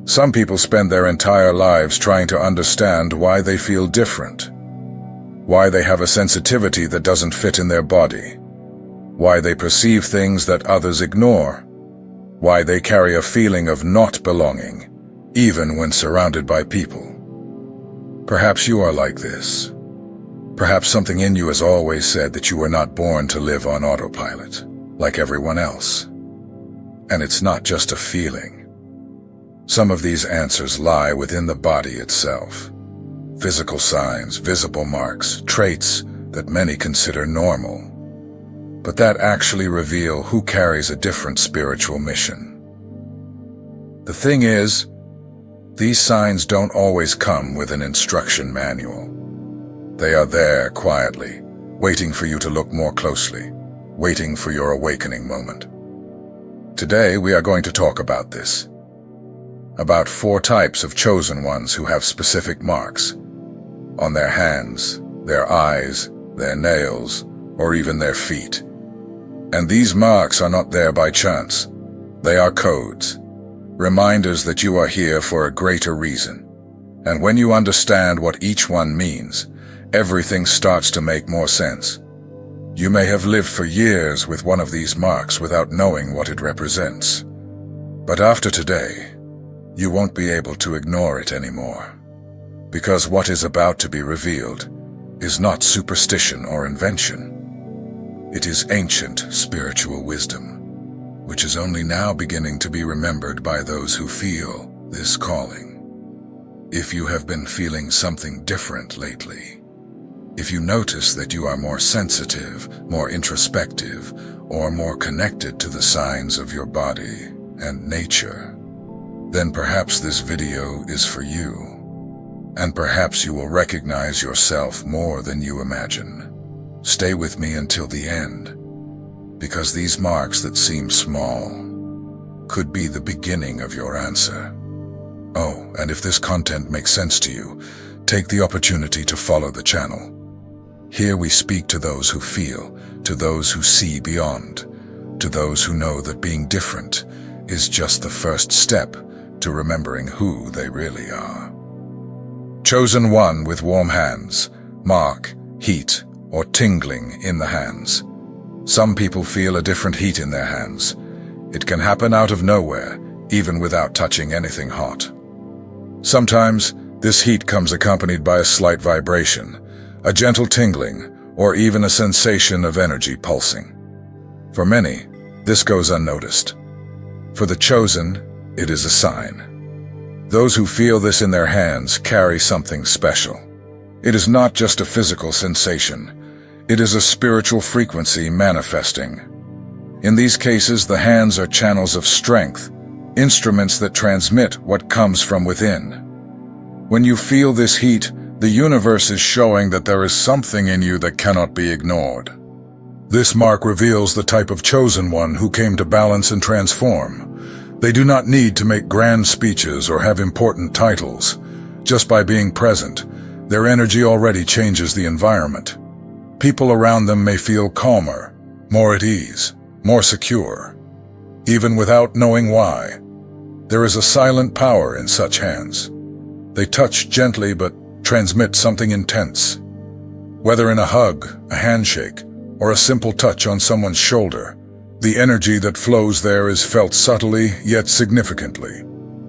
Some people spend their entire lives trying to understand why they feel different, why they have a sensitivity that doesn't fit in their body, why they perceive things that others ignore, why they carry a feeling of not belonging, even when surrounded by people. Perhaps you are like this. Perhaps something in you has always said that you were not born to live on autopilot, like everyone else. And it's not just a feeling. Some of these answers lie within the body itself. Physical signs, visible marks, traits that many consider normal, but that actually reveal who carries a different spiritual mission. The thing is, these signs don't always come with an instruction manual. They are there quietly, waiting for you to look more closely, waiting for your awakening moment. Today we are going to talk about this. About 4 types of chosen ones who have specific marks on their hands, their eyes, their nails, or even their feet. And these marks are not there by chance. They are codes, reminders that you are here for a greater reason. And when you understand what each one means, everything starts to make more sense. You may have lived for years with one of these marks without knowing what it represents. But after today, you won't be able to ignore it anymore. Because what is about to be revealed is not superstition or invention. It is ancient spiritual wisdom, which is only now beginning to be remembered by those who feel this calling. If you have been feeling something different lately, if you notice that you are more sensitive, more introspective, or more connected to the signs of your body and nature, then perhaps this video is for you. And perhaps you will recognize yourself more than you imagine. Stay with me until the end, because these marks that seem small could be the beginning of your answer. Oh, and if this content makes sense to you, take the opportunity to follow the channel. Here we speak to those who feel, to those who see beyond, to those who know that being different is just the first step to remembering who they really are. Chosen one with warm hands, mark, heat, or tingling in the hands. Some people feel a different heat in their hands. It can happen out of nowhere, even without touching anything hot. Sometimes, this heat comes accompanied by a slight vibration, a gentle tingling, or even a sensation of energy pulsing. For many, this goes unnoticed. For the chosen, it is a sign. Those who feel this in their hands carry something special. It is not just a physical sensation. It is a spiritual frequency manifesting. In these cases, the hands are channels of strength, instruments that transmit what comes from within. When you feel this heat, the universe is showing that there is something in you that cannot be ignored. This mark reveals the type of chosen one who came to balance and transform. They do not need to make grand speeches or have important titles. Just by being present, their energy already changes the environment. People around them may feel calmer, more at ease, more secure, even without knowing why. There is a silent power in such hands. They touch gently but transmit something intense. Whether in a hug, a handshake, or a simple touch on someone's shoulder, the energy that flows there is felt subtly yet significantly.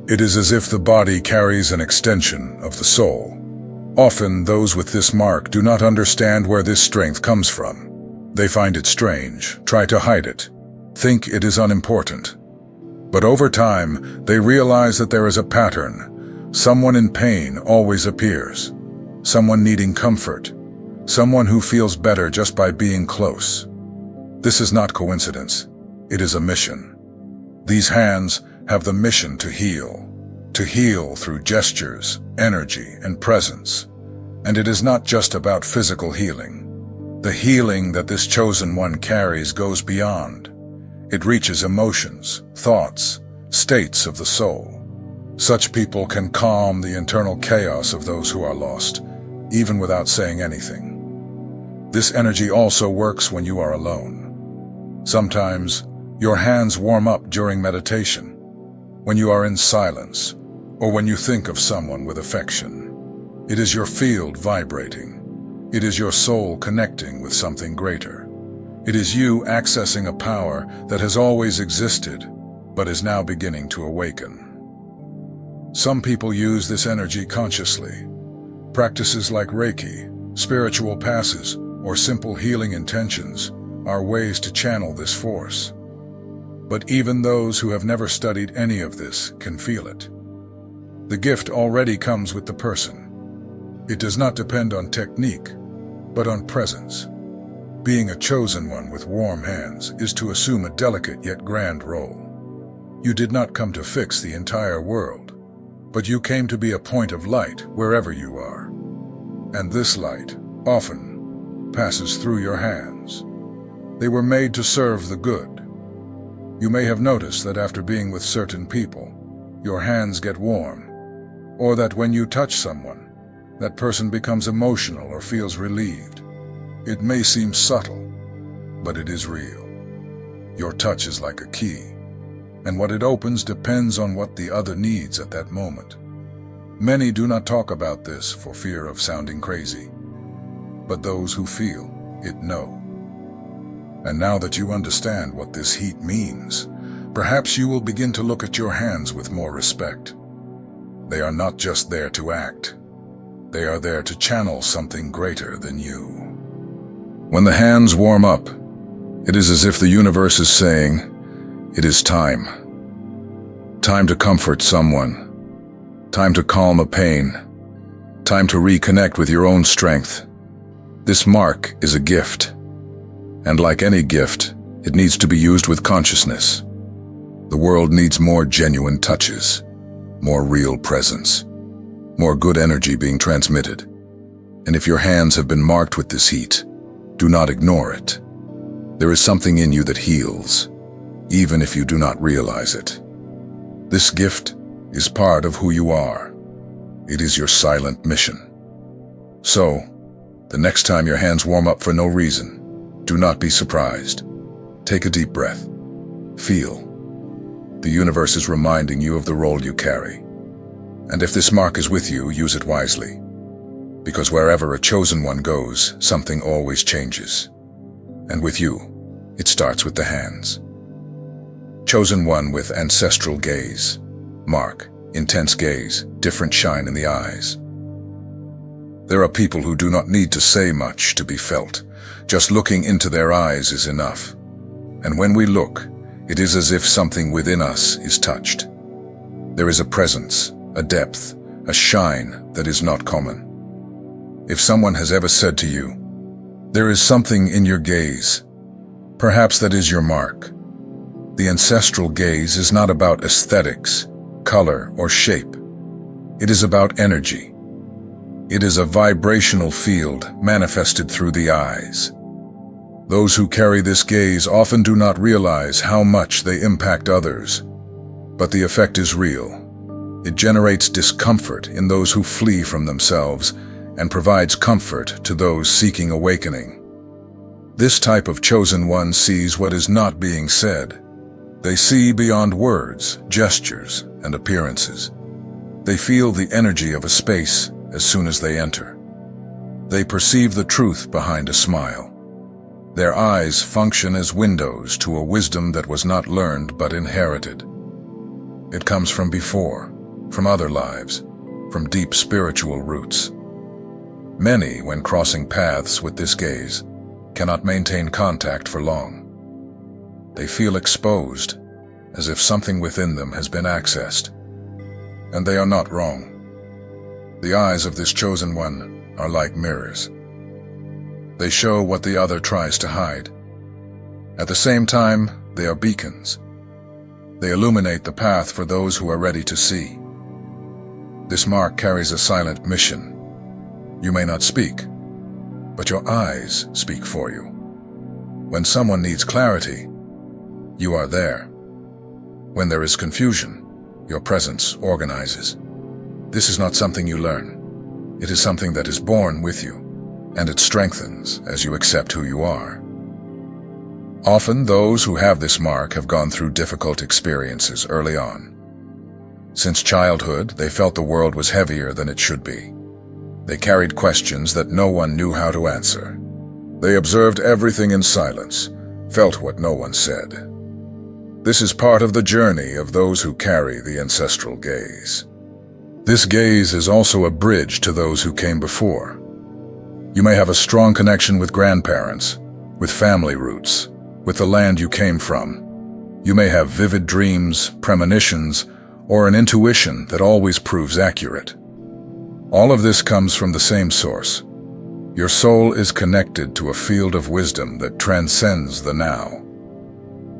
It is as if the body carries an extension of the soul. Often, those with this mark do not understand where this strength comes from. They find it strange, try to hide it, think it is unimportant. But over time, they realize that there is a pattern. Someone in pain always appears. Someone needing comfort. Someone who feels better just by being close. This is not coincidence. It is a mission. These hands have the mission to heal through gestures, energy, and presence. And it is not just about physical healing. The healing that this chosen one carries goes beyond. It reaches emotions, thoughts, states of the soul. Such people can calm the internal chaos of those who are lost, even without saying anything. This energy also works when you are alone. Sometimes, your hands warm up during meditation, when you are in silence, or when you think of someone with affection. It is your field vibrating. It is your soul connecting with something greater. It is you accessing a power that has always existed, but is now beginning to awaken. Some people use this energy consciously. Practices like Reiki, spiritual passes, or simple healing intentions are ways to channel this force. But even those who have never studied any of this can feel it. The gift already comes with the person. It does not depend on technique, but on presence. Being a chosen one with warm hands is to assume a delicate yet grand role. You did not come to fix the entire world, but you came to be a point of light wherever you are. And this light often passes through your hands. They were made to serve the good. You may have noticed that after being with certain people, your hands get warm, or that when you touch someone, that person becomes emotional or feels relieved. It may seem subtle, but it is real. Your touch is like a key, and what it opens depends on what the other needs at that moment. Many do not talk about this for fear of sounding crazy, but those who feel it know. And now that you understand what this heat means, perhaps you will begin to look at your hands with more respect. They are not just there to act. They are there to channel something greater than you. When the hands warm up, it is as if the universe is saying, it is time. Time to comfort someone. Time to calm a pain. Time to reconnect with your own strength. This mark is a gift. And like any gift, it needs to be used with consciousness. The world needs more genuine touches, more real presence, more good energy being transmitted. And if your hands have been marked with this heat, do not ignore it. There is something in you that heals, even if you do not realize it. This gift is part of who you are. It is your silent mission. So, the next time your hands warm up for no reason, do not be surprised. Take a deep breath. Feel. The universe is reminding you of the role you carry. And if this mark is with you, use it wisely. Because wherever a chosen one goes, something always changes. And with you, it starts with the hands. Chosen one with ancestral gaze. Mark, intense gaze, different shine in the eyes. There are people who do not need to say much to be felt. Just looking into their eyes is enough. And when we look, it is as if something within us is touched. There is a presence, a depth, a shine that is not common. If someone has ever said to you, there is something in your gaze, perhaps that is your mark. The ancestral gaze is not about aesthetics, color, or shape. It is about energy. It is a vibrational field manifested through the eyes. Those who carry this gaze often do not realize how much they impact others. But the effect is real. It generates discomfort in those who flee from themselves and provides comfort to those seeking awakening. This type of chosen one sees what is not being said. They see beyond words, gestures, and appearances. They feel the energy of a space as soon as they enter. They perceive the truth behind a smile. Their eyes function as windows to a wisdom that was not learned but inherited. It comes from before, from other lives, from deep spiritual roots. Many, when crossing paths with this gaze, cannot maintain contact for long. They feel exposed, as if something within them has been accessed. And they are not wrong. The eyes of this chosen one are like mirrors. They show what the other tries to hide. At the same time, they are beacons. They illuminate the path for those who are ready to see. This mark carries a silent mission. You may not speak, but your eyes speak for you. When someone needs clarity, you are there. When there is confusion, your presence organizes. This is not something you learn. It is something that is born with you, and it strengthens as you accept who you are. Often those who have this mark have gone through difficult experiences early on. Since childhood, they felt the world was heavier than it should be. They carried questions that no one knew how to answer. They observed everything in silence, felt what no one said. This is part of the journey of those who carry the ancestral gaze. This gaze is also a bridge to those who came before. You may have a strong connection with grandparents, with family roots, with the land you came from. You may have vivid dreams, premonitions, or an intuition that always proves accurate. All of this comes from the same source. Your soul is connected to a field of wisdom that transcends the now.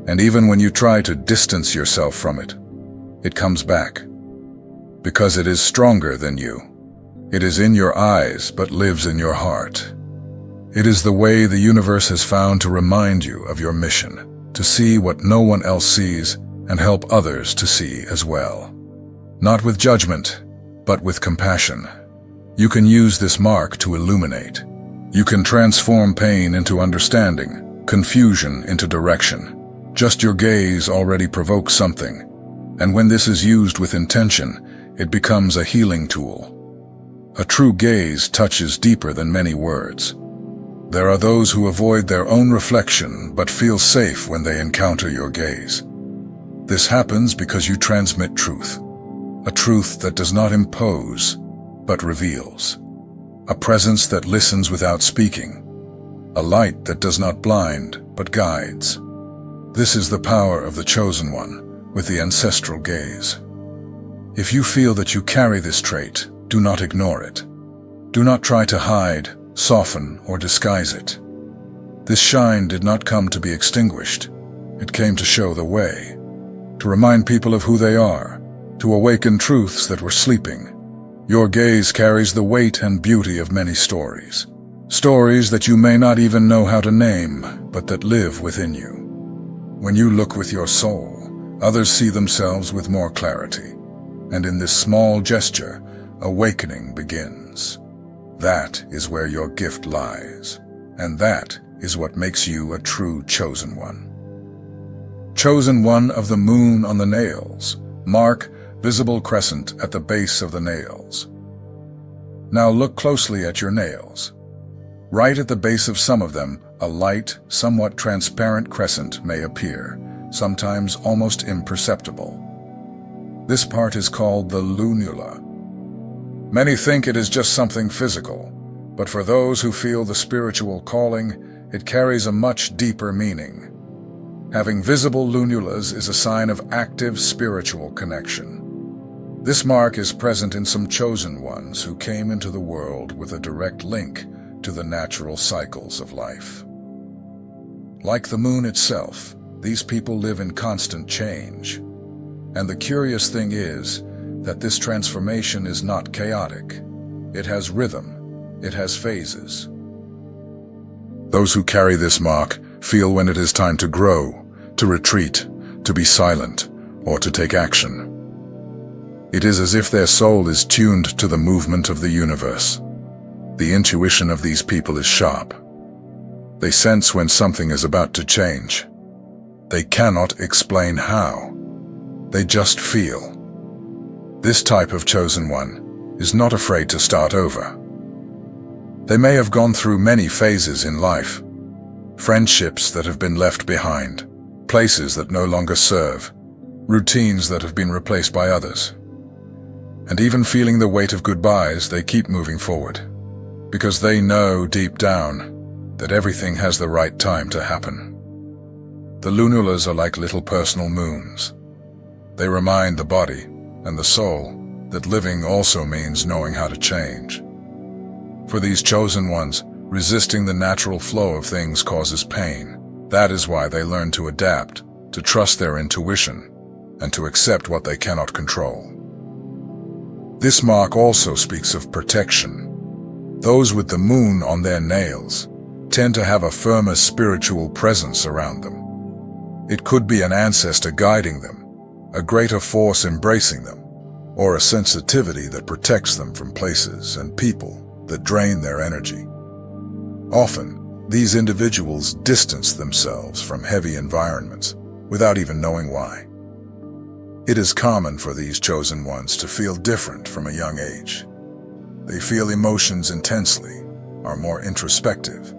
And even when you try to distance yourself from it, it comes back. Because it is stronger than you. It is in your eyes but lives in your heart. It is the way the universe has found to remind you of your mission, to see what no one else sees and help others to see as well. Not with judgment, but with compassion. You can use this mark to illuminate. You can transform pain into understanding, confusion into direction. Just your gaze already provokes something, and when this is used with intention, it becomes a healing tool. A true gaze touches deeper than many words. There are those who avoid their own reflection but feel safe when they encounter your gaze. This happens because you transmit truth. A truth that does not impose, but reveals. A presence that listens without speaking. A light that does not blind, but guides. This is the power of the chosen one, with the ancestral gaze. If you feel that you carry this trait, do not ignore it. Do not try to hide, soften, or disguise it. This shine did not come to be extinguished. It came to show the way, to remind people of who they are, to awaken truths that were sleeping. Your gaze carries the weight and beauty of many stories. Stories that you may not even know how to name, but that live within you. When you look with your soul, others see themselves with more clarity. And in this small gesture, awakening begins. That is where your gift lies. And that is what makes you a true chosen one. Chosen one of the moon on the nails. Mark visible crescent at the base of the nails. Now look closely at your nails. Right at the base of some of them, a light, somewhat transparent crescent may appear, sometimes almost imperceptible. This part is called the lunula. Many think it is just something physical, but for those who feel the spiritual calling, it carries a much deeper meaning. Having visible lunulas is a sign of active spiritual connection. This mark is present in some chosen ones who came into the world with a direct link to the natural cycles of life. Like the moon itself, these people live in constant change. And the curious thing is that this transformation is not chaotic. It has rhythm. It has phases. Those who carry this mark feel when it is time to grow, to retreat, to be silent, or to take action. It is as if their soul is tuned to the movement of the universe. The intuition of these people is sharp. They sense when something is about to change. They cannot explain how. They just feel. This type of chosen one is not afraid to start over. They may have gone through many phases in life. Friendships that have been left behind, places that no longer serve, routines that have been replaced by others. And even feeling the weight of goodbyes, they keep moving forward, because they know deep down that everything has the right time to happen. The lunulas are like little personal moons. They remind the body and the soul that living also means knowing how to change. For these chosen ones, resisting the natural flow of things causes pain. That is why they learn to adapt, to trust their intuition, and to accept what they cannot control. This mark also speaks of protection. Those with the moon on their nails tend to have a firmer spiritual presence around them. It could be an ancestor guiding them, a greater force embracing them, or a sensitivity that protects them from places and people that drain their energy. Often, these individuals distance themselves from heavy environments without even knowing why. It is common for these chosen ones to feel different from a young age. They feel emotions intensely, are more introspective,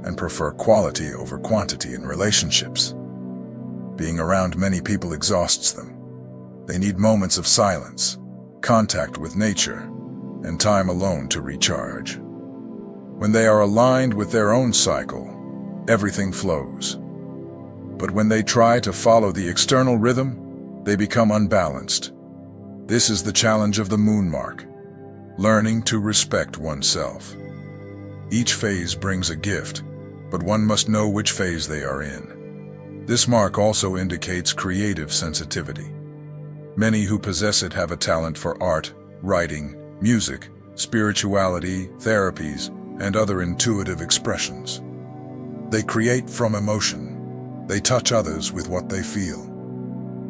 and prefer quality over quantity in relationships. Being around many people exhausts them. They need moments of silence, contact with nature, and time alone to recharge. When they are aligned with their own cycle, everything flows. But when they try to follow the external rhythm, they become unbalanced. This is the challenge of the moon mark, learning to respect oneself. Each phase brings a gift, but one must know which phase they are in. This mark also indicates creative sensitivity. Many who possess it have a talent for art, writing, music, spirituality, therapies, and other intuitive expressions. They create from emotion. They touch others with what they feel.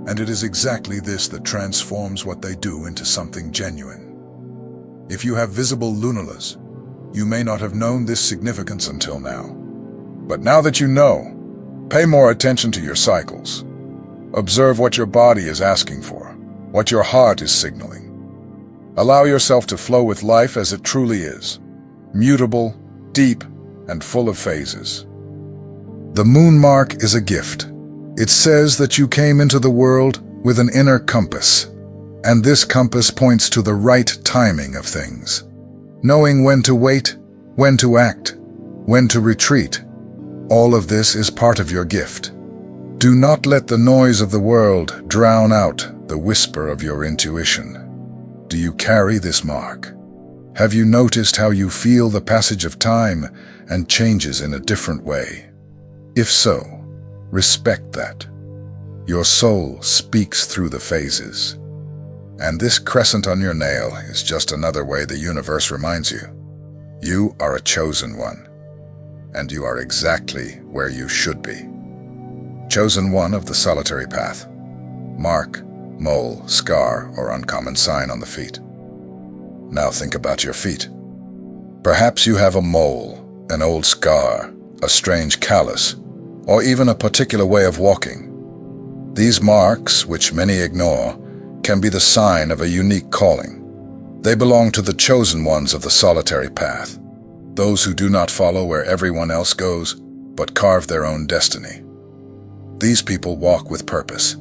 And it is exactly this that transforms what they do into something genuine. If you have visible lunulas, you may not have known this significance until now. But now that you know, pay more attention to your cycles. Observe what your body is asking for, what your heart is signaling. Allow yourself to flow with life as it truly is, mutable, deep, and full of phases. The moon mark is a gift. It says that you came into the world with an inner compass, and this compass points to the right timing of things. Knowing when to wait, when to act, when to retreat, all of this is part of your gift. Do not let the noise of the world drown out the whisper of your intuition. Do you carry this mark? Have you noticed how you feel the passage of time and changes in a different way? If so, respect that. Your soul speaks through the phases. And this crescent on your nail is just another way the universe reminds you. You are a chosen one, and you are exactly where you should be. Chosen one of the solitary path. Mark, mole, scar, or uncommon sign on the feet. Now think about your feet. Perhaps you have a mole, an old scar, a strange callus, or even a particular way of walking. These marks, which many ignore, can be the sign of a unique calling. They belong to the chosen ones of the solitary path, those who do not follow where everyone else goes, but carve their own destiny. These people walk with purpose,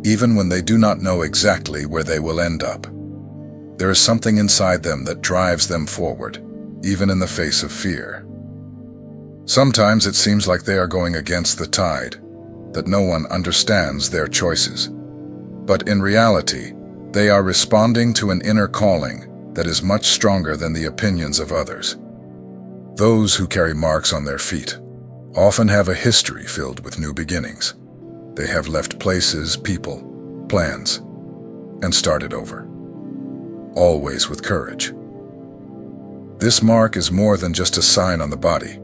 even when they do not know exactly where they will end up. There is something inside them that drives them forward, even in the face of fear. Sometimes it seems like they are going against the tide, that no one understands their choices. But in reality, they are responding to an inner calling that is much stronger than the opinions of others. Those who carry marks on their feet often have a history filled with new beginnings. They have left places, people, plans, and started over. Always with courage. This mark is more than just a sign on the body.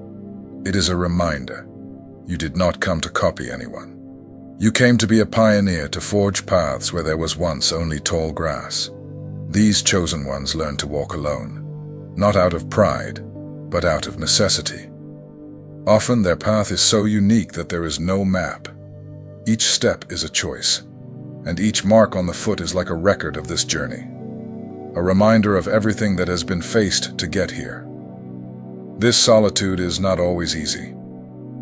It is a reminder. You did not come to copy anyone. You came to be a pioneer, to forge paths where there was once only tall grass. These chosen ones learn to walk alone, not out of pride, but out of necessity. Often their path is so unique that there is no map. Each step is a choice, and each mark on the foot is like a record of this journey, a reminder of everything that has been faced to get here. This solitude is not always easy.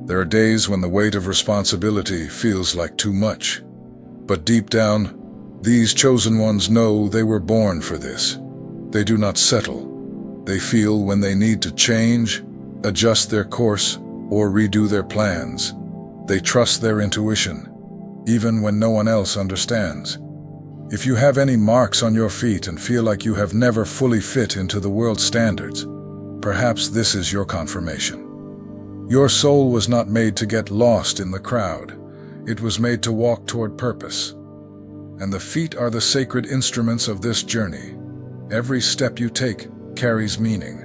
There are days when the weight of responsibility feels like too much, but deep down, these chosen ones know they were born for this. They do not settle. They feel when they need to change, adjust their course, or redo their plans. They trust their intuition, even when no one else understands. If you have any marks on your feet and feel like you have never fully fit into the world's standards, perhaps this is your confirmation. Your soul was not made to get lost in the crowd. It was made to walk toward purpose. And the feet are the sacred instruments of this journey. Every step you take carries meaning.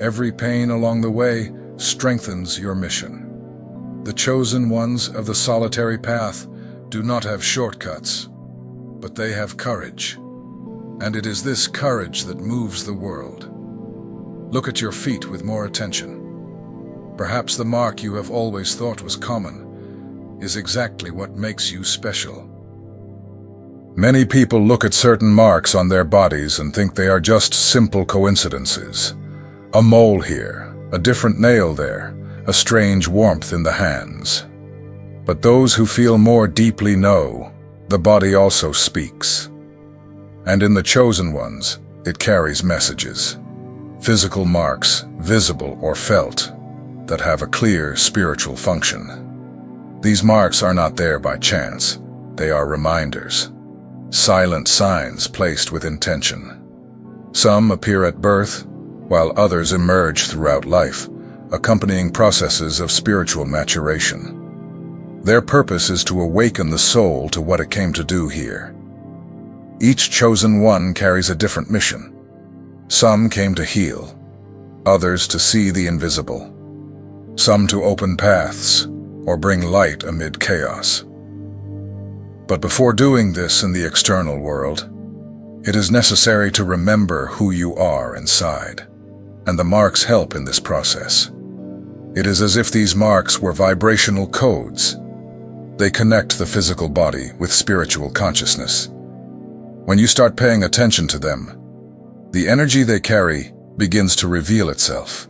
Every pain along the way strengthens your mission. The chosen ones of the solitary path do not have shortcuts, but they have courage. And it is this courage that moves the world. Look at your feet with more attention. Perhaps the mark you have always thought was common is exactly what makes you special. Many people look at certain marks on their bodies and think they are just simple coincidences. A mole here, a different nail there, a strange warmth in the hands. But those who feel more deeply know, the body also speaks. And in the chosen ones, it carries messages. Physical marks, visible or felt, that have a clear spiritual function. These marks are not there by chance. They are reminders. Silent signs placed with intention. Some appear at birth, while others emerge throughout life, accompanying processes of spiritual maturation. Their purpose is to awaken the soul to what it came to do here. Each chosen one carries a different mission. Some came to heal, others to see the invisible, some to open paths or bring light amid chaos. But before doing this in the external world, it is necessary to remember who you are inside, and the marks help in this process. It is as if these marks were vibrational codes. They connect the physical body with spiritual consciousness. When you start paying attention to them, the energy they carry begins to reveal itself.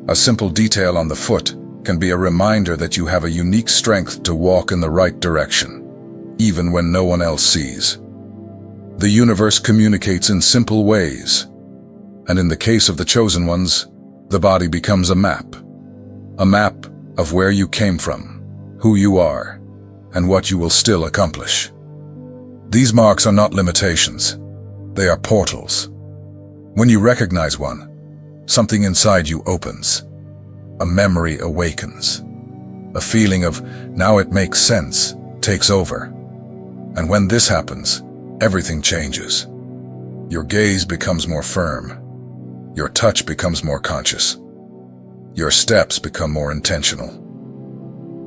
A simple detail on the foot can be a reminder that you have a unique strength to walk in the right direction, even when no one else sees. The universe communicates in simple ways, and in the case of the chosen ones, the body becomes a map of where you came from, who you are, and what you will still accomplish. These marks are not limitations, they are portals. When you recognize one, something inside you opens. A memory awakens. A feeling of, now it makes sense, takes over. And when this happens, everything changes. Your gaze becomes more firm. Your touch becomes more conscious. Your steps become more intentional.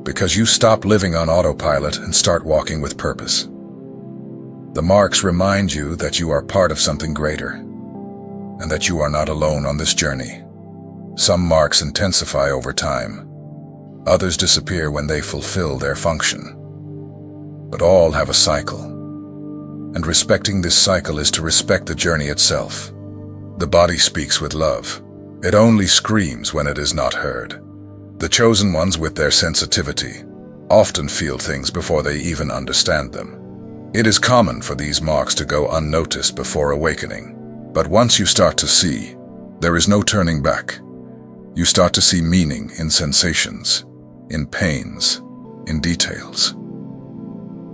Because you stop living on autopilot and start walking with purpose. The marks remind you that you are part of something greater, and that you are not alone on this journey. Some marks intensify over time. Others disappear when they fulfill their function. But all have a cycle. And respecting this cycle is to respect the journey itself. The body speaks with love. It only screams when it is not heard. The chosen ones, with their sensitivity, often feel things before they even understand them. It is common for these marks to go unnoticed before awakening. But once you start to see, there is no turning back. You start to see meaning in sensations, in pains, in details.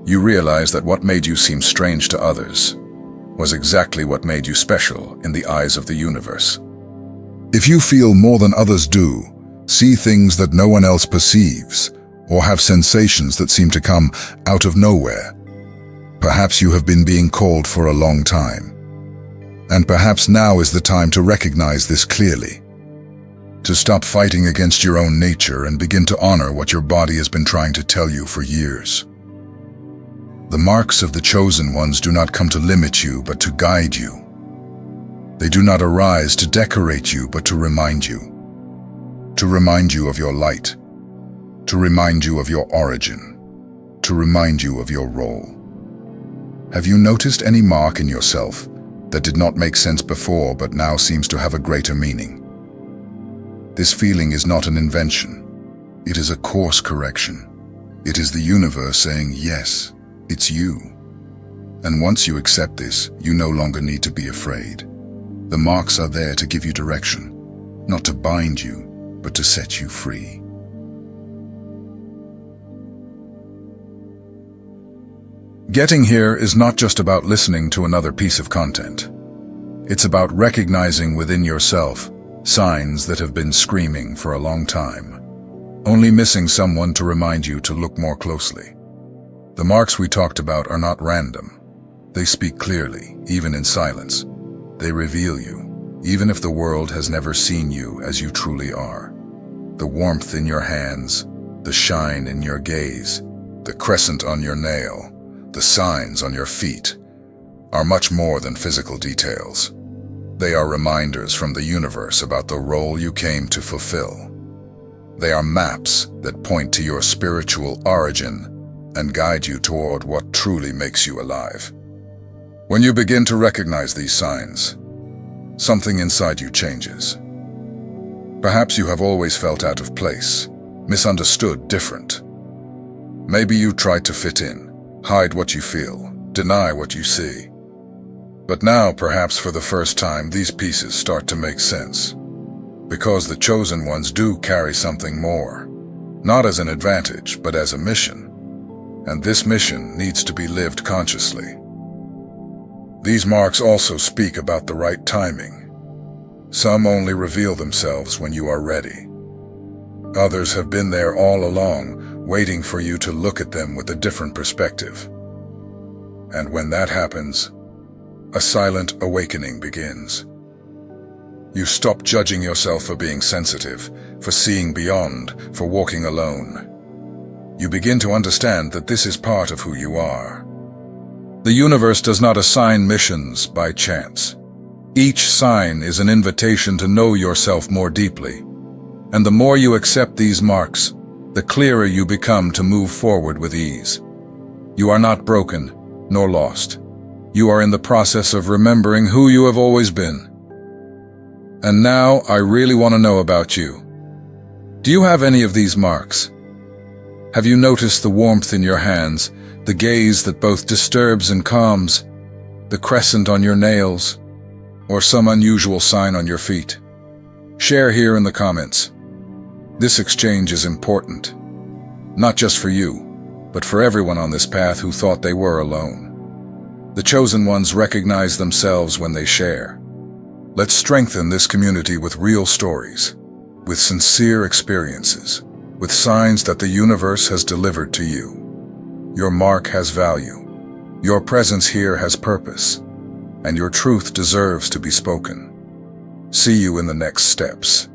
You realize that what made you seem strange to others was exactly what made you special in the eyes of the universe. If you feel more than others do, see things that no one else perceives, or have sensations that seem to come out of nowhere, perhaps you have been being called for a long time. And perhaps now is the time to recognize this clearly. To stop fighting against your own nature and begin to honor what your body has been trying to tell you for years. The marks of the chosen ones do not come to limit you, but to guide you. They do not arise to decorate you, but to remind you. To remind you of your light. To remind you of your origin. To remind you of your role. Have you noticed any mark in yourself that did not make sense before but now seems to have a greater meaning? This feeling is not an invention. It is a course correction. It is the universe saying, yes, it's you. And once you accept this, you no longer need to be afraid. The marks are there to give you direction, not to bind you, but to set you free. Getting here is not just about listening to another piece of content. It's about recognizing within yourself signs that have been screaming for a long time, only missing someone to remind you to look more closely. The marks we talked about are not random. They speak clearly, even in silence. They reveal you, even if the world has never seen you as you truly are. The warmth in your hands, the shine in your gaze, the crescent on your nail, the signs on your feet, are much more than physical details. They are reminders from the universe about the role you came to fulfill. They are maps that point to your spiritual origin and guide you toward what truly makes you alive. When you begin to recognize these signs, something inside you changes. Perhaps you have always felt out of place, misunderstood, different. Maybe you tried to fit in, hide what you feel, deny what you see. But now, perhaps for the first time, these pieces start to make sense. Because the chosen ones do carry something more, not as an advantage, but as a mission. And this mission needs to be lived consciously. These marks also speak about the right timing. Some only reveal themselves when you are ready. Others have been there all along, waiting for you to look at them with a different perspective. And when that happens, a silent awakening begins. You stop judging yourself for being sensitive, for seeing beyond, for walking alone. You begin to understand that this is part of who you are. The universe does not assign missions by chance. Each sign is an invitation to know yourself more deeply. And the more you accept these marks, the clearer you become to move forward with ease. You are not broken, nor lost. You are in the process of remembering who you have always been. And now I really want to know about you. Do you have any of these marks? Have you noticed the warmth in your hands, the gaze that both disturbs and calms, the crescent on your nails, or some unusual sign on your feet? Share here in the comments. This exchange is important, not just for you, but for everyone on this path who thought they were alone. The chosen ones recognize themselves when they share. Let's strengthen this community with real stories, with sincere experiences, with signs that the universe has delivered to you. Your mark has value. Your presence here has purpose, and your truth deserves to be spoken. See you in the next steps.